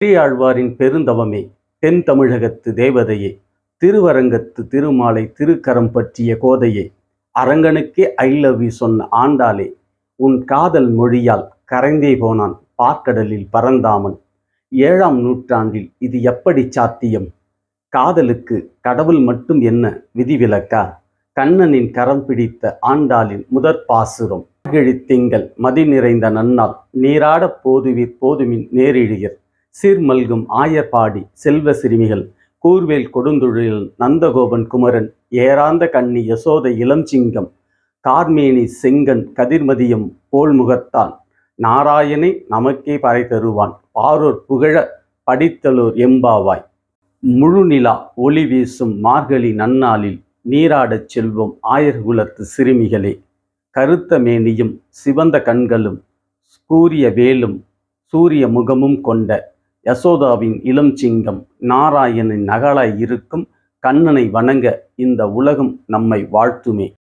பெரியாழ்வாரின் பெருந்தவமே, தென் தமிழகத்து தேவதையே, திருவரங்கத்து திருமாலை திருக்கரம் பற்றிய கோதையே, அரங்கனுக்கே ஐ லவ் யூ சொன்ன ஆண்டாளே, உன் காதல் மொழியால் கரைந்தே போனான் பார்க்கடலில் பரந்தாமன். 7ஆம் நூற்றாண்டில் இது எப்படி சாத்தியம்? காதலுக்கு கடவுள் மட்டும் என்ன விதிவிலக்கா? கண்ணனின் கரம் பிடித்த ஆண்டாளின் முதற் பாசுரம். திங்கள் மதி நிறைந்த நன்னாள், நீராடப் போதுவீர் போதுமின் நேரிழியர், சீர்மல்கும் ஆயர்பாடி செல்வ சிறுமிகள், கூர்வேல் கொடுந்துழில் நந்தகோபன் குமரன், ஏராந்த கண்ணி யசோதை இளஞ்சிங்கம், கார்மேனி செங்கன் கதிர்மதியம் போல்முகத்தான், நாராயணை நமக்கே பறை தருவான், பாரோர் புகழ படித்தலோர் எம்பாவாய். முழுநிலா ஒளி வீசும் மார்கழி நன்னாளில் நீராடச் செல்வோம் ஆயர்குலத்து சிறுமிகளே, கருத்த மேனியும் சிவந்த கண்களும் கூரிய வேலும் சூரிய முகமும் கொண்ட யசோதாவின் இளம் சிங்கம், நாராயணன் நகலாய் இருக்கும் கண்ணனை வணங்க இந்த உலகம் நம்மை வாழ்த்துமே.